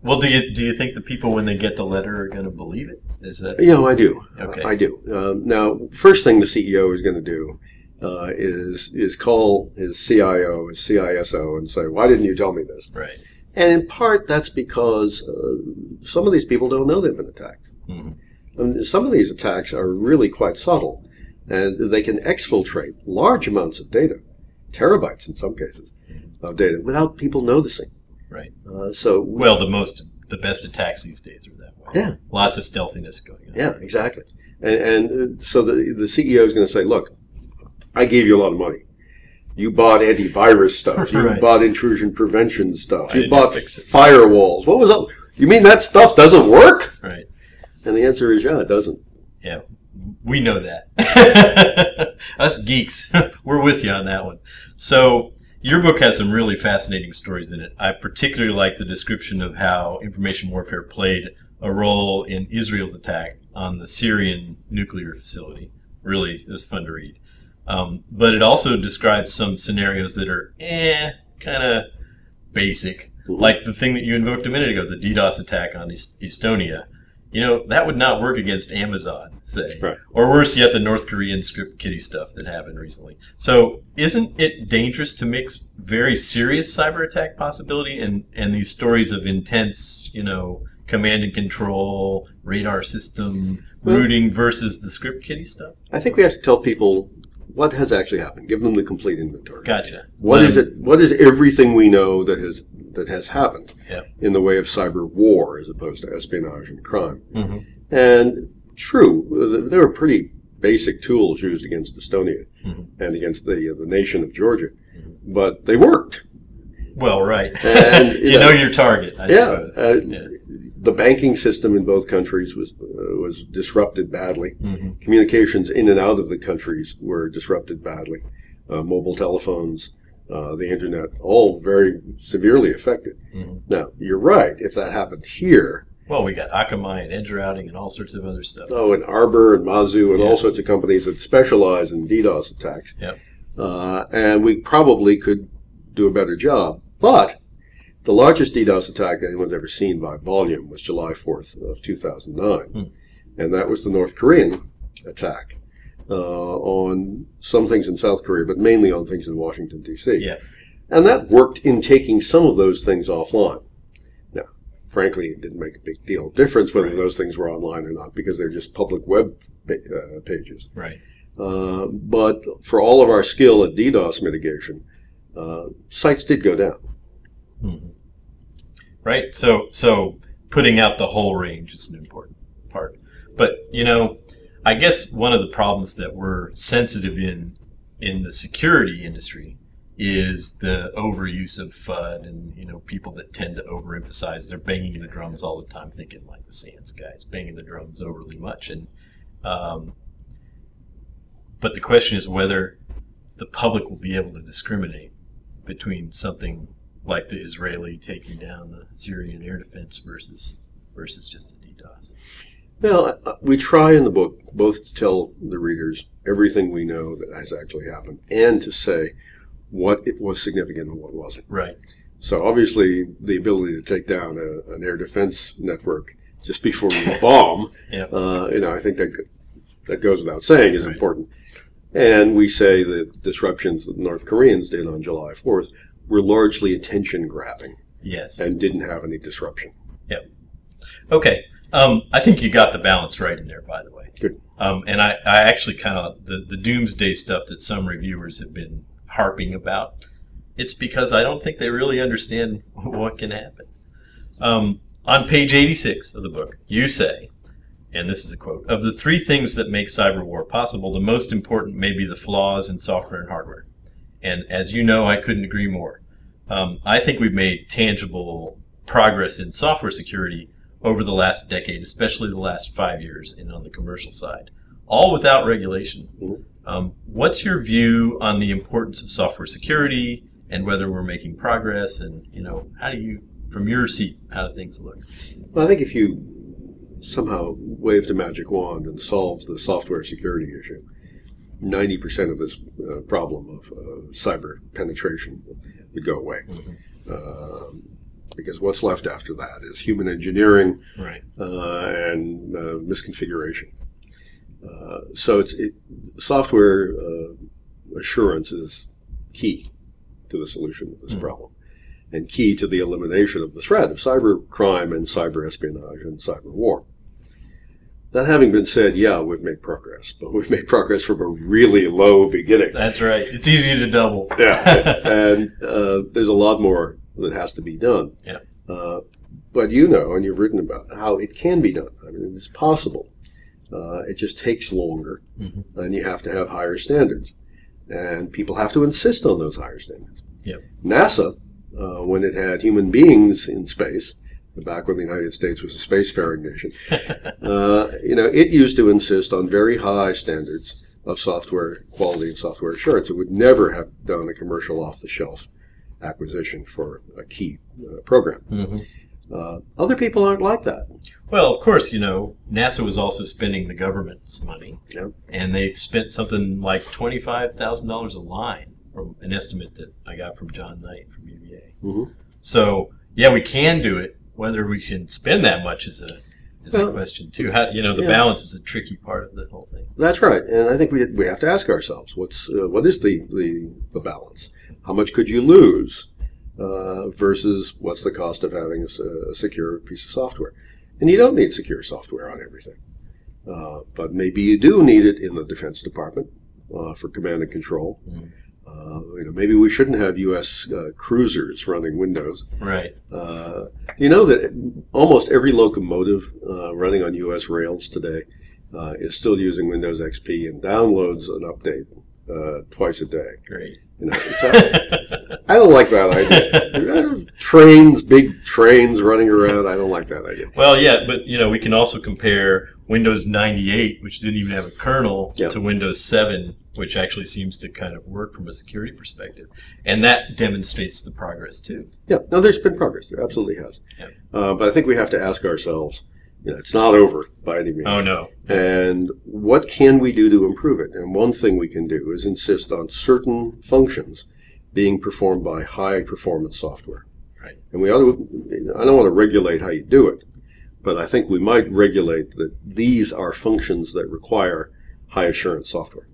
Well, do you think the people, when they get the letter, are going to believe it? Is that? I do. Okay. I do. Now, first thing the CEO is going to do is call his CIO, his CISO, and say, "Why didn't you tell me this?" Right. And in part, that's because some of these people don't know they've been attacked. Mm-hmm. I mean, some of these attacks are really quite subtle, and they can exfiltrate large amounts of data, terabytes in some cases, of data, without people noticing. Right. Well, the best attacks these days are that way. Yeah. Lots of stealthiness going on. Yeah, exactly. And so the CEO is going to say, "Look, I gave you a lot of money. You bought antivirus stuff. You Right. bought intrusion prevention stuff. I You didn't bought fix it. firewalls. What was up? You mean that stuff doesn't work?" Right. And the answer is, yeah, it doesn't. Yeah. We know that. Us geeks, we're with you on that one. So your book has some really fascinating stories in it. I particularly like the description of how information warfare played a role in Israel's attack on the Syrian nuclear facility. Really, it was fun to read. But it also describes some scenarios that are kind of basic, like the thing that you invoked a minute ago, the DDoS attack on Estonia. That would not work against Amazon, say. Right. Or worse yet, the North Korean script kiddie stuff that happened recently. So isn't it dangerous to mix very serious cyber attack possibility and these stories of intense, command and control, radar system, routing versus the script kiddie stuff? I think we have to tell people what has actually happened. Give them the complete inventory. Gotcha. What is it? What is everything we know that has happened in the way of cyber war as opposed to espionage and crime? Mm-hmm. And true, there were pretty basic tools used against Estonia and against the nation of Georgia, but they worked. Well, right. And you know your target, I suppose. The banking system in both countries was disrupted badly. Mm-hmm. Communications in and out of the countries were disrupted badly. Mobile telephones, the internet, all very severely affected. Mm-hmm. Now, you're right. If that happened here, well, we got Akamai and edge routing and all sorts of other stuff. oh, and Arbor and Mazu and all sorts of companies that specialize in DDoS attacks. Yep. And we probably could do a better job. But the largest DDoS attack anyone's ever seen by volume was July 4th of 2009. And that was the North Korean attack on some things in South Korea, but mainly on things in Washington, D.C. Yeah. And that worked in taking some of those things offline. Now, frankly, it didn't make a big deal of difference whether those things were online or not because they're just public web pages. Right. But for all of our skill at DDoS mitigation, sites did go down. Mm-hmm. Right. So putting out the whole range is an important part. But, I guess one of the problems that we're sensitive in the security industry is the overuse of FUD and, people that tend to overemphasize. They're banging the drums all the time, thinking like the SANS guys, banging the drums overly much. And but the question is whether the public will be able to discriminate between something like the Israeli taking down the Syrian air defense versus just a DDoS. Well, we try in the book both to tell the readers everything we know that has actually happened and to say what it was significant and what wasn't. Right. So obviously the ability to take down an air defense network just before you bomb, I think that goes without saying is important. And we say that disruptions that the North Koreans did on July 4th were largely attention grabbing. Yes. And didn't have any disruption. Yep. Okay. I think you got the balance right in there, by the way. Good. And I actually kind of, the doomsday stuff that some reviewers have been harping about, it's because I don't think they really understand what can happen. On page 86 of the book, you say, and this is a quote, "Of the three things that make cyber war possible, the most important may be the flaws in software and hardware." And as you know, I couldn't agree more. I think we've made tangible progress in software security over the last decade, especially the last 5 years and on the commercial side, all without regulation. What's your view on the importance of software security and whether we're making progress? And, how do you, from your seat, how do things look? Well, I think if you somehow waved a magic wand and solved the software security issue, 90% of this problem of cyber penetration would go away. because what's left after that is human engineering, Right. And misconfiguration. So software assurance is key to the solution of this problem, and key to the elimination of the threat of cyber crime and cyber espionage and cyber war. That having been said, yeah, we've made progress, but we've made progress from a really low beginning. That's right. It's easy to double. Yeah, and there's a lot more that has to be done. Yeah. But you know, and you've written about how it can be done. I mean, it's possible. It just takes longer, and you have to have higher standards. And people have to insist on those higher standards. Yep. NASA, when it had human beings in space, back when the United States was a spacefaring nation, it used to insist on very high standards of software quality and software assurance. It would never have done a commercial off-the-shelf acquisition for a key program. Other people aren't like that. Well, of course, NASA was also spending the government's money, and they spent something like $25,000 a line, from an estimate that I got from John Knight from UVA. So, yeah, we can do it. Whether we can spend that much is a question too. How, the balance is a tricky part of the whole thing. That's right, and I think we have to ask ourselves, what is the balance? How much could you lose versus what's the cost of having a secure piece of software? And you don't need secure software on everything, but maybe you do need it in the Defense Department for command and control. Maybe we shouldn't have U.S. Cruisers running Windows. Right. You know that almost every locomotive running on U.S. rails today is still using Windows XP and downloads an update twice a day. Great. I don't like that idea. Trains, big trains running around. I don't like that idea. Well, yeah, but we can also compare Windows 98, which didn't even have a kernel, to Windows 7, which actually seems to kind of work from a security perspective, and that demonstrates the progress too. Yeah, no, there's been progress. There absolutely has. Yeah. But I think we have to ask ourselves, it's not over by any means. Oh no. And what can we do to improve it? And one thing we can do is insist on certain functions being performed by high-performance software. Right. And we ought to. I don't want to regulate how you do it, but I think we might regulate that these are functions that require high assurance software.